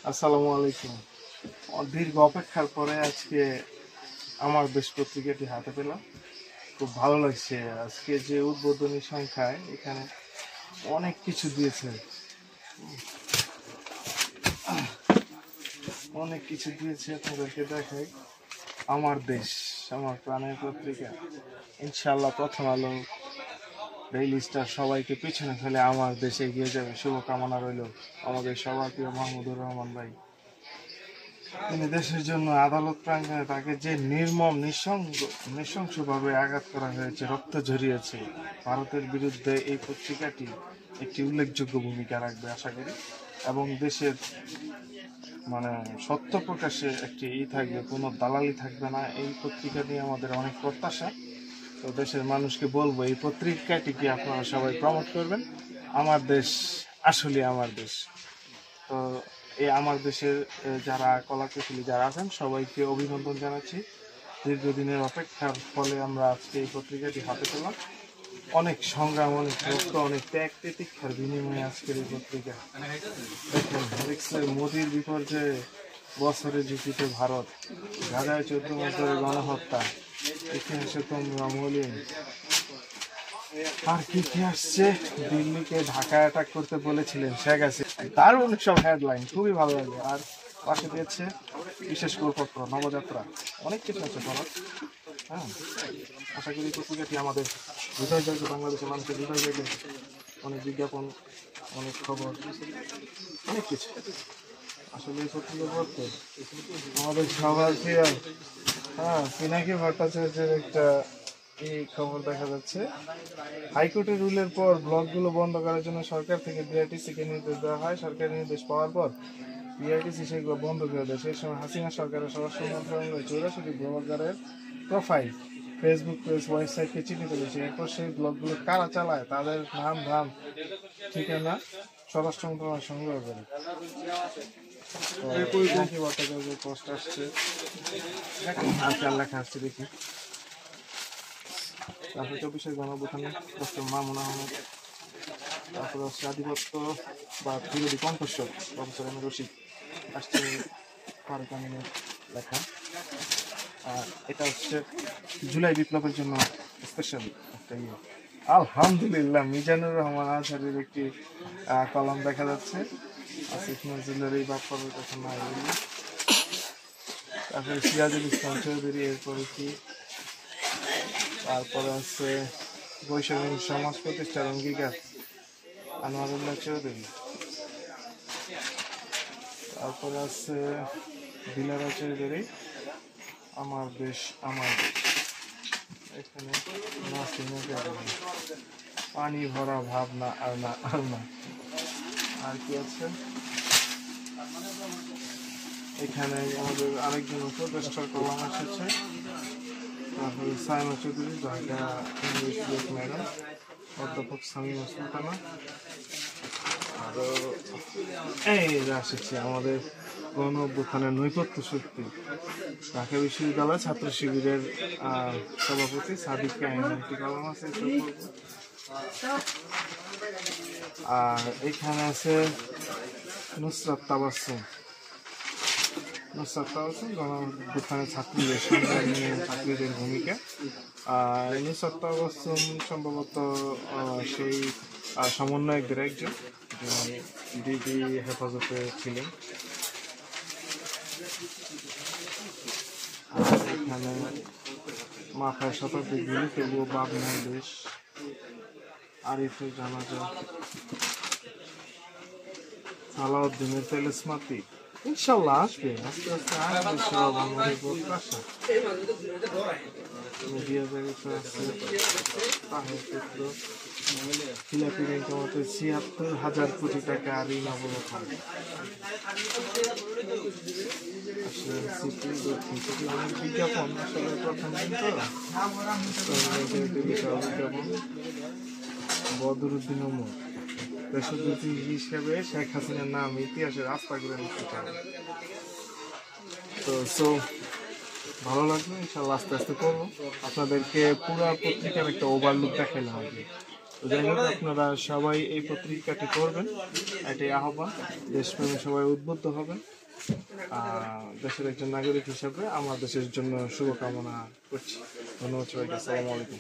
আসসালামু আলাইকুম। দীর্ঘ অপেক্ষার পরে আজকে আমার দেশ পত্রিকাটি হাতে পেলাম। খুব ভালো লাগছে। আজকে যে উদ্বোধনী সংখ্যায় এখানে অনেক কিছু দিয়েছে, আপনাদেরকে দেখাই। আমার দেশ, আমার প্রাণের পত্রিকা। ইনশাল্লাহ প্রথম আলো, ডেইলি স্টার সবাইকে পিছনে ফেলে আমার দেশ এগিয়ে যাবে। শুভকামনা রইল আমাদের সবার প্রিয় মাহমুদুর রহমান ভাই। তিনি দেশের জন্য আদালত প্রাঙ্গণে তাকে যে নির্মম নৃশংসভাবে আঘাত করা হয়েছে, রক্ত ঝরিয়েছে, ভারতের বিরুদ্ধে এই পত্রিকাটি একটি উল্লেখযোগ্য ভূমিকা রাখবে আশা করি, এবং দেশের সত্য প্রকাশে একটি থাকবে, কোনো দালালি থাকবে না। এই পত্রিকা নিয়ে আমাদের অনেক প্রত্যাশা। তো দেশের মানুষকে বলবো, এই পত্রিকাটিকে আপনারা সবাই প্রমোট করবেন। আমার দেশ আসলে আমার দেশ। তো এই আমার দেশের যারা কলাকুশলী যারা আছেন সবাইকে অভিনন্দন জানাচ্ছি। দীর্ঘদিনের অপেক্ষার ফলে আমরা আজকে এই পত্রিকাটি হাতে পেলাম। অনেক সংগ্রাম, অনেক রক্ত, অনেক ত্যাগ তিতিক্ষার বিনিময়ে আজকের এই পত্রিকা। দেখেন, মোদীর বিপর্যয়ে বছরের ঝুঁকিতে ভারত, গাজায় 14 বছরের গণহত্যা, ইতিহাসে তোমরা মলিন। আর কি কি আসছে, দিল্লিকে ঢাকা অ্যাটাক করতে বলেছিলেন শেখ হাসিনা। দারুণ সব হেডলাইন, খুবই ভালো লাগে। আর পাশে দিয়েছে বিশেষ করপত্র, নবযাত্রা, অনেক কিছু আছে ফরজ। হ্যাঁ, আশা করি পত্রিকাটি আমাদের হৃদয় জায়গা, বাংলাদেশের মানুষের হৃদয় জায়গা। অনেক বিজ্ঞাপন, অনেক খবর, অনেক কিছু। আসলে এই পত্রিকা পড়তে আমাদের সবার প্রিয় পিনাকি ভট্টাচার্যের একটা এই খবর দেখা যাচ্ছে। হাইকোর্টের রুলের পর ব্লকগুলো বন্ধ করার জন্য সরকার থেকে বিআরটিসিকে নির্দেশ দেওয়া হয়। সরকারি নির্দেশ পাওয়ার পর বিআরটিসি সেগুলো বন্ধ করে দেয়। সেই সময় হাসিনা সরকারের স্বরাষ্ট্র মন্ত্রণালয়ের 84 ব্লগারের প্রোফাইল, ফেসবুক পেজ, ওয়েবসাইটকে চিঠি তুলেছে। এরপর সেই ব্লগগুলো কারা চালায় তাদের নাম, ধাম, ঠিকানা স্বরাষ্ট্র মন্ত্রণালয় সংগ্রহ করে। পোস্ট আসছে, লেখা আসছে, দেখি। তারপর 24-এর গণঅভ্যুত্থানে ডক্টর মামুন আহমেদ, তারপর হচ্ছে আধিপত্য বা বিরোধী কণ্ঠস্বর, প্রফেসর এম রশিদ আসছে, ফারুক আমিনের লেখা। আর এটা হচ্ছে জুলাই বিপ্লবের জন্য স্পেশাল একটা আলহামদুলিল্লাহ, মিজানুর রহমান আজহারের একটি কলম দেখা যাচ্ছে। আসিফ নজরুলের এই বাপ্পারের কথা না বলি। তারপরে সিরাজুল ইসলাম চৌধুরী, এরপরে কি, তারপরে আছে বৈষম্য সমাজ প্রতিষ্ঠার অঙ্গীকার, আনোয়ারুল্লাহ চৌধুরী। তারপরে আছে দিলারা চৌধুরী, আমার দেশ আমার দেশ। এখানে পানি ভরা ভাবনা আর না আর না। আর কি আছে এখানে, আমাদের আরেকজন উপদেষ্টার কলম এসেছে। তারপরে সাইমা চৌধুরী, ঢাকা ইংলিশ ম্যাডাম, অধ্যাপক সামিমা সুলতানা। আরো এই আসছে আমাদের গণঅভ্যুত্থানের নৈপথ্য শক্তি, ঢাকা বিশ্ববিদ্যালয় ছাত্র শিবিরের সভাপতি সাদিক কাহিনী একটি কলম আছে। আর এখানে আছে নুসরাত তাবাসসুম, গণঅভ্যুত্থানের ছাত্রীদের ছাত্রীদের ভূমিকা। নুসরাত তাবাসসুম সম্ভবত সেই সমন্বয়কদের একজন, ডিবি হেফাজতে ছিলেন। আর এখানে মাথায় শতাব্দী গুলি, তবুও বাবনার দেশ, আরিফের জানাজা, সালাউদ্দিনের তেলেসমাতি। ইনশাল্লাহ আসবে, আস্তে আস্তে আসবে সব আমাদের প্রত্যাশা। মিডিয়া জগতে আছে তাহের পুত্র, খিলাফি ব্যাংক আমাদের ৭৬,০০০ কোটি টাকা ঋণ অবলোকন। অনেক বিজ্ঞাপন, আসলে প্রথম দিন তো বিজ্ঞাপন। বদরুদ্দিন ওমর, দেশদ্রোহী হিসেবে শেখ হাসিনার নাম ইতিহাসে রাস্তা করে নিতে চায়। তো ভালো লাগবে, ইনশাল্লাহ আস্তে আস্তে করবো। আপনাদেরকে পুরো পত্রিকার একটা ওভারলুক দেখাইলাম আর কি। তো যাই হোক, আপনারা সবাই এই পত্রিকাটি করবেন, এটাই আহ্বান। দেশপ্রেমে সবাই উদ্বুদ্ধ হবেন। দেশের একজন নাগরিক হিসাবে আমার দেশের জন্য শুভকামনা করছি। ধন্যবাদ সবাইকে। আসসালামু আলাইকুম।